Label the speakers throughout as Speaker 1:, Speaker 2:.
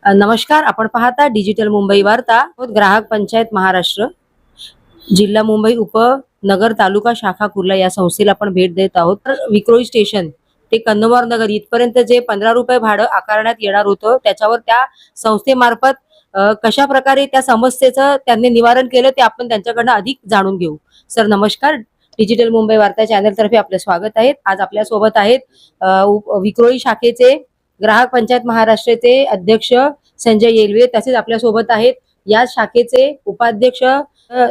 Speaker 1: नमस्कार. आपण पाहता डिजिटल मुंबई वार्ता. ग्राहक पंचायत महाराष्ट्र, जिल्हा मुंबई उपनगर तालुका शाखा कुर्ला या संस्थेला आपण भेट देत आहोत. तर विक्रोळी स्टेशन ते कन्नमवार नगर इथपर्यंत जे 15 रुपये भाडं आकारण्यात येणार होतं, त्याच्यावर त्या संस्थेमार्फत कशा प्रकारे त्या समस्येचं त्यांनी निवारण केलं ते आपण त्यांच्याकडनं अधिक जाणून घेऊ. सर नमस्कार. डिजिटल मुंबई वार्ता चॅनल तर्फे आपले स्वागत आहे. आज आपल्या सोबत आहेत विक्रोळी शाखेचे ग्राहक पंचायत महाराष्ट्राचे अध्यक्ष संजय येलवे, तसेच आपल्या सोबत आहेत या शाखेचे उपाध्यक्ष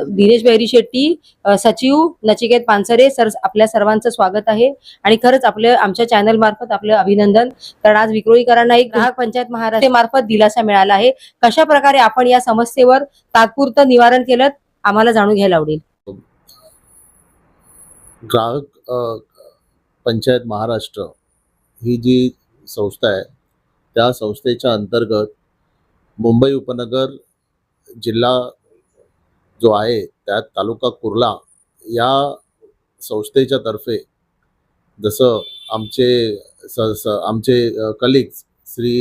Speaker 1: दिनेश बैरी शेट्टी, सचिव नचिकेत पानसरे. सर आपल्या सर्वांचं स्वागत आहे आणि खरंच आमच्या चॅनल मार्फत आपलं अभिनंदन. कारण आज विक्रोळीकरांना एक ग्राहक पंचायत महाराष्ट्र मार्फत दिलासा मिळाला आहे. कशा प्रकारे आपण या समस्येवर तात्पुरतं निवारण केलं आम्हाला जाणून घ्यायला आवडेल.
Speaker 2: ग्राहक पंचायत महाराष्ट्र ही जी संस्था आहे त्या संस्थेच्या अंतर्गत मुंबई उपनगर जिल्हा जो आहे त्यात तालुका कुर्ला या संस्थेच्या तर्फे जसं आमचे कलिग्स श्री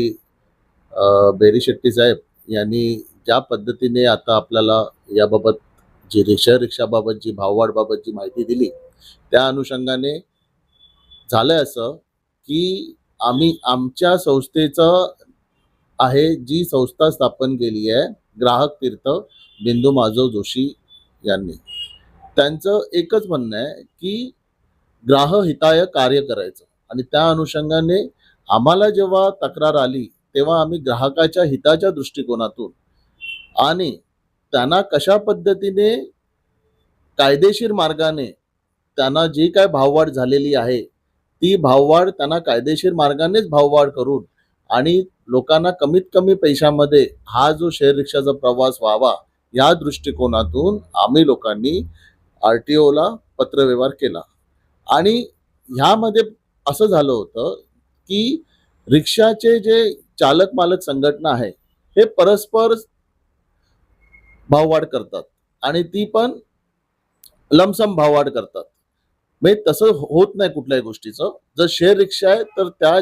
Speaker 2: बेरी शेट्टी साहेब यांनी ज्या पद्धतीने आता आपल्याला याबाबत जी रिक्षाबाबत जी भाववाढबाबत जी माहिती दिली त्या अनुषंगाने झालंय असं की आम्ही आमच्या संस्थेचं आहे जी संस्था स्थापन केली आहे ग्राहक तीर्थ बिंदू माधव जोशी यांनी. त्यांचं एकच म्हणणं आहे की ग्राहक हिताय कार्य करायचं आणि त्या अनुषंगाने आम्हाला जेव्हा तक्रार आली तेव्हा आम्ही ग्राहकाच्या हिताच्या दृष्टिकोनातून आणि त्यांना कशा पद्धतीने कायदेशीर मार्गाने त्यांना जी काय भाववाढ झालेली आहे ती भाववाढ त्यांना कायदेशीर मार्गानेच भाववाढ करून आणि लोकांना कमीत कमी पैशामध्ये हा जो शेअर रिक्षाचा प्रवास व्हावा या दृष्टिकोनातून आम्ही लोकांनी RTOला पत्रव्यवहार केला. आणि ह्यामध्ये असं झालं होतं की रिक्षाचे जे चालक मालक संघटना आहे हे परस्पर भाववाढ करतात आणि ती पण लमसम भाववाढ करतात. म्हणजे तसं होत नाही कुठल्याही गोष्टीचं. जर शेअर रिक्षा आहे तर त्या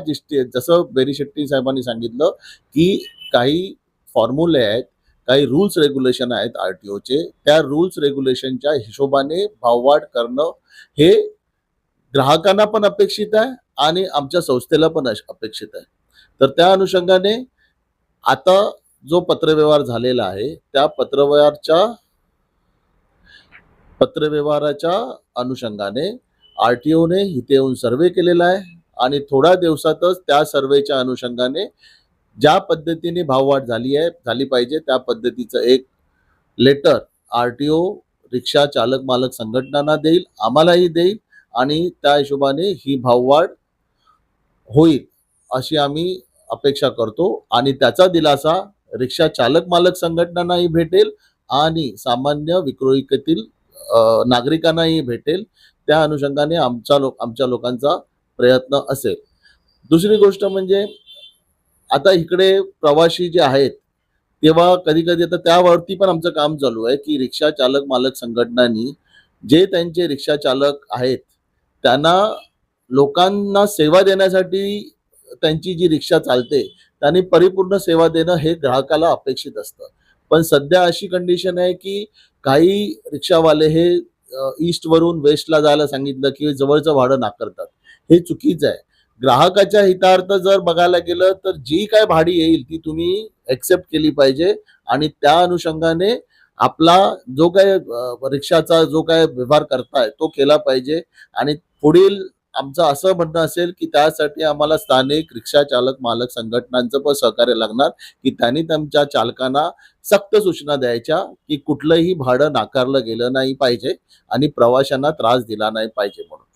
Speaker 2: जसं बेरी शेट्टी साहेबांनी सांगितलं की काही फॉर्म्युले आहेत, काही रूल्स रेग्युलेशन आहेत RTOचे, त्या रूल्स रेग्युलेशनच्या हिशोबाने भाववाढ करणं हे ग्राहकांना पण अपेक्षित आहे आणि आमच्या संस्थेला पण अपेक्षित आहे. तर त्या अनुषंगाने आता जो पत्रव्यवहार झालेला आहे त्या पत्रव्यवहाराच्या अनुषंगाने RTOने इथे येऊन सर्वे केलेला आहे आणि थोड्या दिवसातच त्या सर्वेच्या अनुषंगाने ज्या पद्धतीने भाववाढ झाली पाहिजे त्या पद्धतीचं एक लेटर RTO रिक्षा चालक मालक संघटनांना देईल, आम्हालाही देईल आणि त्या हिशोबाने ही भाववाढ होईल अशी आम्ही अपेक्षा करतो आणि त्याचा दिलासा रिक्षा चालक मालक संघटनांनाही भेटेल आणि सामान्य विक्रोळीतील नागरिकांनाही भेटेल. त्या अनुषंगाने आमच्या लोकांचा प्रयत्न असेल. दुसरी गोष्ट म्हणजे आता इकडे प्रवासी जे आहेत तेव्हा कधी कधी आता त्यावरती पण आमचं काम चालू आहे की रिक्षा चालक मालक संघटनांनी जे त्यांचे रिक्षा चालक आहेत त्यांना लोकांना सेवा देण्यासाठी त्यांची जी रिक्षा चालते त्यांनी परिपूर्ण सेवा देणं हे ग्राहकाला अपेक्षित असतं. पण सध्या अशी कंडिशन आहे की काही रिक्षावाले हे ईस्ट वरून वेस्टला जायला सांगितलं की जवळचं भाडं नाकारतात. हे चुकीचं आहे. ग्राहकाच्या हितार्थ जर बघायला गेलं तर जी काय भाडी येईल ती तुम्ही एक्सेप्ट केली पाहिजे आणि त्या अनुषंगाने आपला जो काय रिक्षाचा जो काय व्यवहार करताय तो केला पाहिजे. आणि पुढील आमचं असं म्हणणं असेल की त्यासाठी आम्हाला स्थानिक रिक्षा चालक मालक संघटनांचं पण सहकार्य लागणार की त्यांनी त्यांच्या चालकांना सक्त सूचना द्यायच्या की कुठलंही भाडं नाकारलं गेलं नाही पाहिजे आणि प्रवाशांना त्रास दिला नाही पाहिजे म्हणून.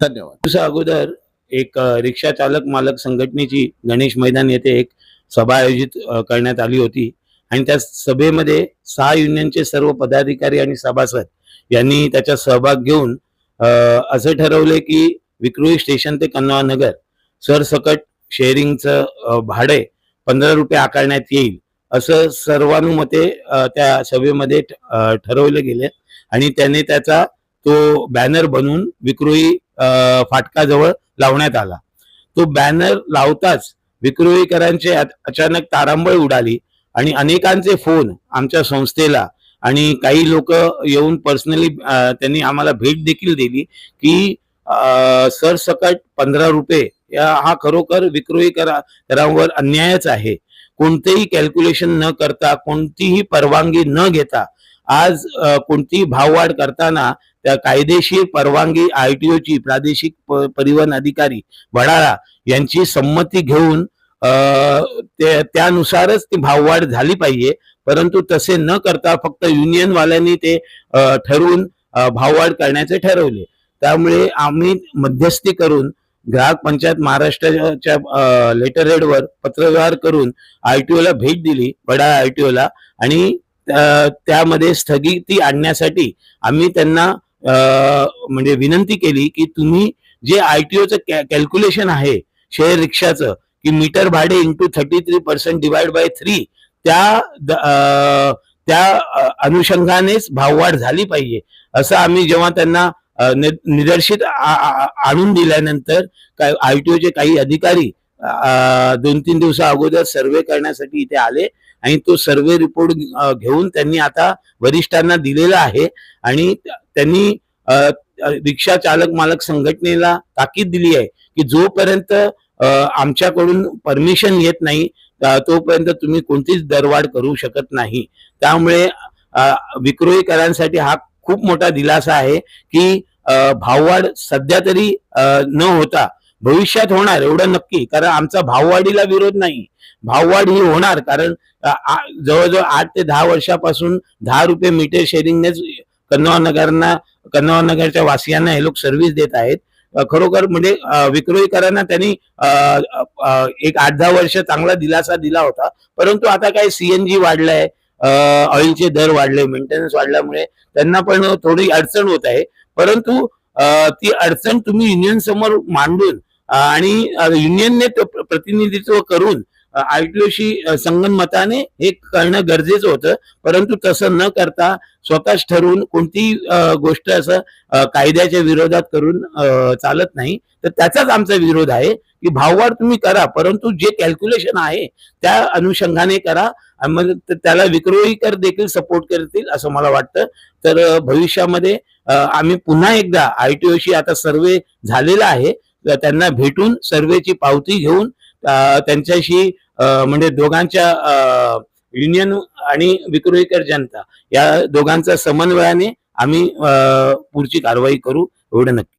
Speaker 2: धन्यवाद.
Speaker 3: दिवसा अगोदर एक रिक्षा चालक मालक संघटनेची गणेश मैदान येथे एक सभा आयोजित करण्यात आली होती आणि त्या सभेमध्ये 6 युनियनचे सर्व पदाधिकारी आणि सभासद यांनी त्याचा सहभाग घेऊन असं ठरवले की विक्रोळी स्टेशन ते कन्नमवार नगर सरसकट शेअरिंगचं भाडे 15 रुपये आकारण्यात येईल असं सर्वानुमते त्या सभेमध्ये ठरवले गेले आणि त्याने त्याचा तो बॅनर बनवून विक्रोळी फाटकाजवळ लावण्यात आला. तो बॅनर लावताच विक्रोळीकरांचे अचानक तारांबळ उडाली आणि अनेकांचे फोन आमच्या संस्थेला आणि काही लोक येऊन पर्सनली त्यांनी आम्हाला भेट देखील दिली की सरसकट 15 रुपये हा खरोखर विक्रोळीकरांवर अन्यायच आहे. कोणतेही कॅल्क्युलेशन न करता, कोणतीही परवानगी न घेता आज कोणतीही भाववाढ करताना त्या कायदेशीर परवानगी आरटीओची, प्रादेशिक परिवहन अधिकारी वडाळा यांची संमती घेऊन त्यानुसारच ती भाववाढ झाली पाहिजे. परंतु तसे न करता फक्त युनियनवाल्यांनी ते ठरवून भाववाढ करण्याचे ठरवले. त्यामुळे आम्ही मध्यस्थी करून ग्राहक पंचायत महाराष्ट्राच्या लेटर हेडवर पत्रव्यवहार करून आरटीओला भेट दिली, वडाळा आरटीओला, आणि त्यामध्ये स्थगिती आणण्यासाठी आम्ही त्यांना म्हणजे विनंती केली की तुम्ही जे आरटीओचं कॅल्क्युलेशन आहे शेअर रिक्षाचं की मीटर भाडे इंटू 33% डिवाइड बाय 3 त्या अनुषंगानेच भाववाढ झाली पाहिजे असं आम्ही जेव्हा त्यांना निदर्शित आणून दिल्यानंतर आरटीओचे काही अधिकारी 2-3 दिवसा अगोदर सर्वे करण्यासाठी इथे आले आणि तो सर्वे रिपोर्ट घेऊन त्यांनी आता वरिष्ठांना दिलेला आहे आणि त्यांनी रिक्षा चालक मालक संघटनेला ताकीद दिली आहे की जोपर्यंत आमच्याकडून परमिशन येत नाही तोपर्यंत तुम्ही कोणतीच दरवाढ करू शकत नाही. त्यामुळे विक्रोळीकरांसाठी हा खूप मोठा दिलासा आहे की भाववाढ सध्या तरी न होता भविष्यात होणार एवढं नक्की, कारण आमचा भाववाढीला विरोध नाही. भाववाढ ही होणार कारण जवळजवळ 8 ते 10 वर्षापासून 10 रुपये मीटर शेअरिंगनेच कन्नौज नगरच्या वासियांना हे लोक सर्व्हिस देत आहेत. खरोखर म्हणजे विक्रोळीकरांना त्यांनी एक 8-10 वर्ष चांगला दिलासा दिला होता. परंतु आता काय सीएनजी वाढलाय, ऑइलचे दर वाढले, मेंटेनन्स वाढल्यामुळे त्यांना पण थोडी अडचण होत आहे. परंतु ती अडचण तुम्ही युनियन समोर मांडून आणि युनियनने प्रतिनिधित्व करून आरटीओशी संगनमताने हे करणं गरजेचं होतं. परंतु तसं न करता स्वतःच ठरवून कोणतीही गोष्ट असं कायद्याच्या विरोधात करून चालत नाही. तर त्याचाच आमचा विरोध आहे की भाववाढ तुम्ही करा, परंतु जे कॅल्क्युलेशन आहे त्या अनुषंगाने करा. मग त्याला विक्रोळीकर देखील सपोर्ट करतील असं मला वाटतं. तर भविष्यामध्ये आम्ही पुन्हा एकदा आरटीओशी आता सर्वे झालेला आहे, त्यांना भेटून सर्वेची पावती घेऊन त्यांच्याशी म्हणजे दोघांच्या युनियन आणि विक्रोळीकर जनता या दोघांचा समन्वयाने आम्ही पुढची कारवाई करू एवढं नक्की.